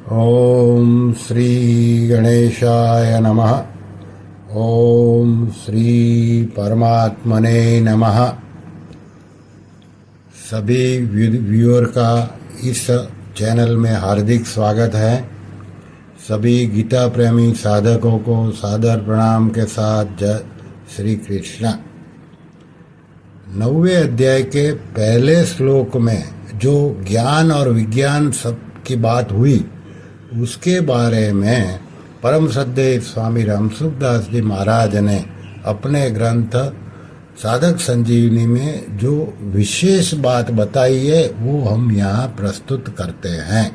ओम श्री गणेशाय नमः। ओम श्री परमात्मने नमः। सभी व्यूअर का इस चैनल में हार्दिक स्वागत है। सभी गीता प्रेमी साधकों को सादर प्रणाम के साथ जय श्री कृष्ण। 9वें अध्याय के पहले श्लोक में जो ज्ञान और विज्ञान सब की बात हुई, उसके बारे में परम श्रद्धेय स्वामी रामसुखदास जी महाराज ने अपने ग्रंथ साधक संजीवनी में जो विशेष बात बताई है वो हम यहाँ प्रस्तुत करते हैं।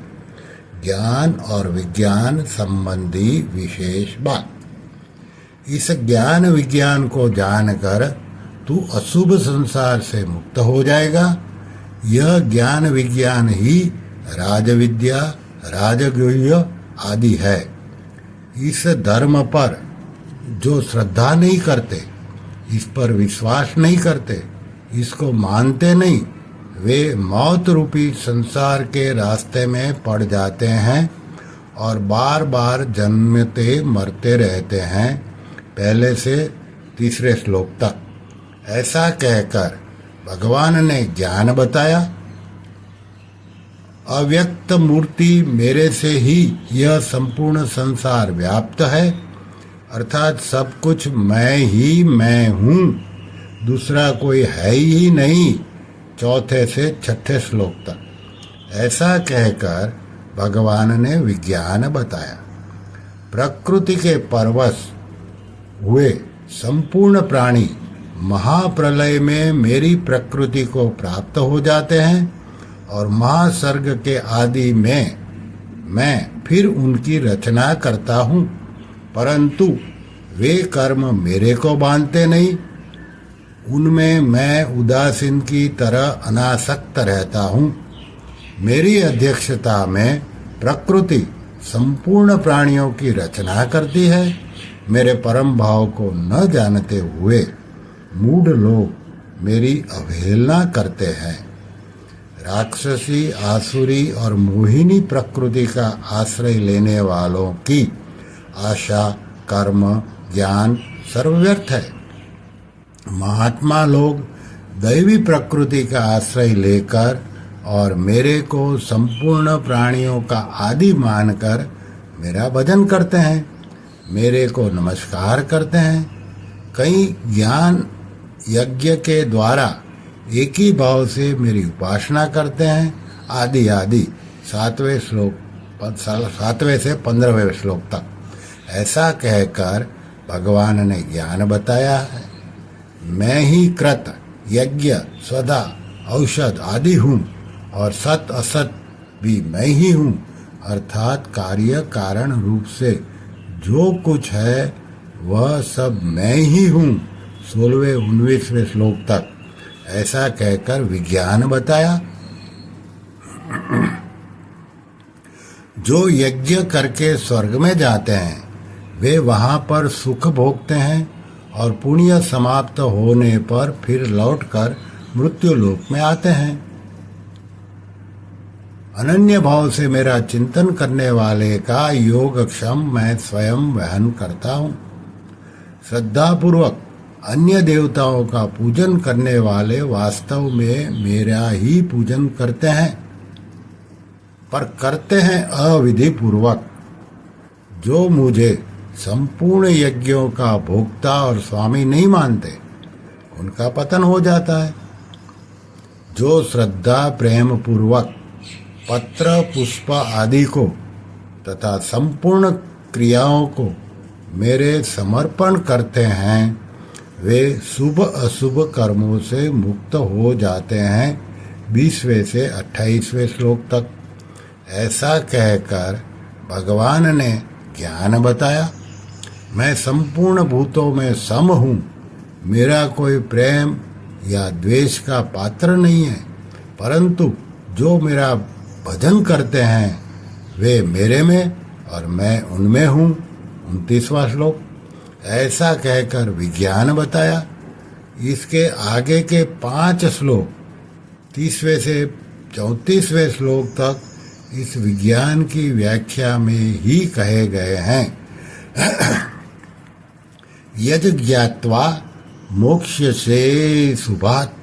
ज्ञान और विज्ञान संबंधी विशेष बात। इस ज्ञान विज्ञान को जानकर तू अशुभ संसार से मुक्त हो जाएगा। यह ज्ञान विज्ञान ही राजविद्या, राजगुह्य आदि है। इस धर्म पर जो श्रद्धा नहीं करते, इस पर विश्वास नहीं करते, इसको मानते नहीं, वे मौत रूपी संसार के रास्ते में पड़ जाते हैं और बार बार जन्मते मरते रहते हैं, पहले से तीसरे श्लोक तक। ऐसा कहकर भगवान ने ज्ञान बताया। अव्यक्त मूर्ति मेरे से ही यह संपूर्ण संसार व्याप्त है, अर्थात सब कुछ मैं ही मैं हूँ, दूसरा कोई है ही नहीं, चौथे से छठे श्लोक तक। ऐसा कहकर भगवान ने विज्ञान बताया। प्रकृति के परवश हुए संपूर्ण प्राणी महाप्रलय में मेरी प्रकृति को प्राप्त हो जाते हैं और महासर्ग के आदि में मैं फिर उनकी रचना करता हूँ, परंतु वे कर्म मेरे को बांधते नहीं। उनमें मैं उदासीन की तरह अनासक्त रहता हूँ। मेरी अध्यक्षता में प्रकृति संपूर्ण प्राणियों की रचना करती है। मेरे परम भाव को न जानते हुए मूढ़ लोग मेरी अवहेलना करते हैं। राक्षसी, आसुरी और मोहिनी प्रकृति का आश्रय लेने वालों की आशा, कर्म, ज्ञान सर्वव्यर्थ है। महात्मा लोग दैवी प्रकृति का आश्रय लेकर और मेरे को संपूर्ण प्राणियों का आदि मानकर मेरा भजन करते हैं, मेरे को नमस्कार करते हैं। कई ज्ञान यज्ञ के द्वारा एक ही भाव से मेरी उपासना करते हैं, आदि आदि। 7वें से 15वें श्लोक तक। ऐसा कहकर भगवान ने ज्ञान बताया है। मैं ही कृत, यज्ञ, स्वधा, औषध आदि हूँ और सत असत भी मैं ही हूँ, अर्थात कार्य कारण रूप से जो कुछ है वह सब मैं ही हूँ। 16वें 19वें श्लोक तक। ऐसा कहकर विज्ञान बताया। जो यज्ञ करके स्वर्ग में जाते हैं वे वहां पर सुख भोगते हैं और पुण्य समाप्त होने पर फिर लौटकर मृत्यु लोक में आते हैं। अनन्य भाव से मेरा चिंतन करने वाले का योगक्षम मैं स्वयं वहन करता हूँ। श्रद्धापूर्वक अन्य देवताओं का पूजन करने वाले वास्तव में मेरा ही पूजन करते हैं, पर करते हैं अविधि पूर्वक। जो मुझे संपूर्ण यज्ञों का भोक्ता और स्वामी नहीं मानते, उनका पतन हो जाता है। जो श्रद्धा प्रेम पूर्वक पत्र पुष्प आदि को तथा संपूर्ण क्रियाओं को मेरे समर्पण करते हैं, वे शुभ अशुभ कर्मों से मुक्त हो जाते हैं। 20वें से 28वें श्लोक तक। ऐसा कहकर भगवान ने ज्ञान बताया। मैं संपूर्ण भूतों में सम हूँ, मेरा कोई प्रेम या द्वेष का पात्र नहीं है, परंतु जो मेरा भजन करते हैं वे मेरे में और मैं उनमें हूँ। 29वां श्लोक। ऐसा कहकर विज्ञान बताया। इसके आगे के 5 श्लोक 30वें से 34वें श्लोक तक इस विज्ञान की व्याख्या में ही कहे गए हैं। यज ज्ञात्वा मोक्ष से शुभात,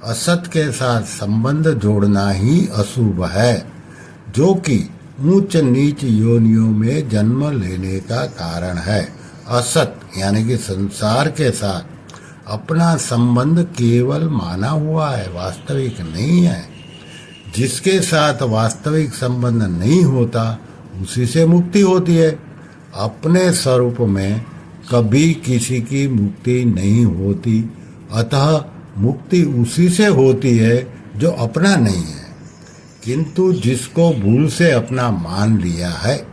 असत के साथ संबंध जोड़ना ही अशुभ है, जो कि ऊंच नीच योनियों में जन्म लेने का कारण है। असत यानी कि संसार के साथ अपना संबंध केवल माना हुआ है, वास्तविक नहीं है। जिसके साथ वास्तविक संबंध नहीं होता उसी से मुक्ति होती है। अपने स्वरूप में कभी किसी की मुक्ति नहीं होती, अतः मुक्ति उसी से होती है जो अपना नहीं है, किंतु जिसको भूल से अपना मान लिया है।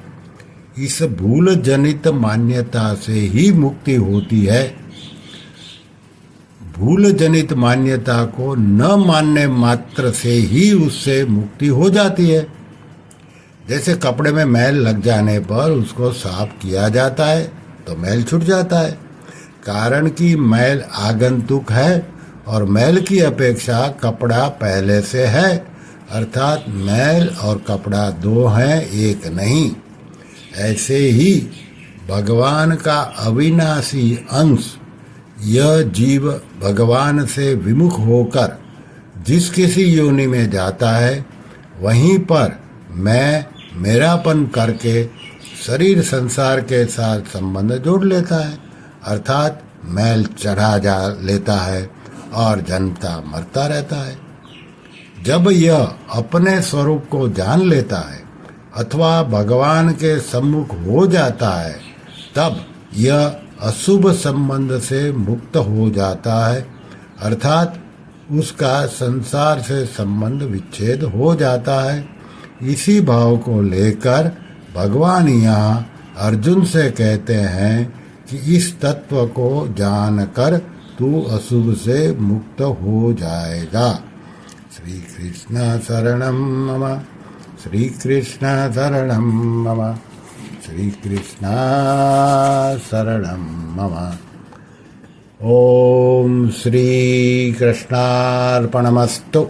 इस भूल जनित मान्यता से ही मुक्ति होती है। भूल जनित मान्यता को न मानने मात्र से ही उससे मुक्ति हो जाती है। जैसे कपड़े में मैल लग जाने पर उसको साफ किया जाता है तो मैल छूट जाता है, कारण कि मैल आगंतुक है और मैल की अपेक्षा कपड़ा पहले से है, अर्थात मैल और कपड़ा दो हैं, एक नहीं। ऐसे ही भगवान का अविनाशी अंश यह जीव भगवान से विमुख होकर जिस किसी योनि में जाता है, वहीं पर मैं मेरापन करके शरीर संसार के साथ संबंध जोड़ लेता है, अर्थात मैल चढ़ा जा लेता है और जन्मता मरता रहता है। जब यह अपने स्वरूप को जान लेता है अथवा भगवान के सम्मुख हो जाता है, तब यह अशुभ संबंध से मुक्त हो जाता है, अर्थात उसका संसार से संबंध विच्छेद हो जाता है। इसी भाव को लेकर भगवान यहाँ अर्जुन से कहते हैं कि इस तत्व को जानकर तू अशुभ से मुक्त हो जाएगा। श्री कृष्ण शरणम मम, श्री कृष्ण शरणम मम, श्री कृष्ण शरणम मम। ओम श्री कृष्णार्पणमस्तु।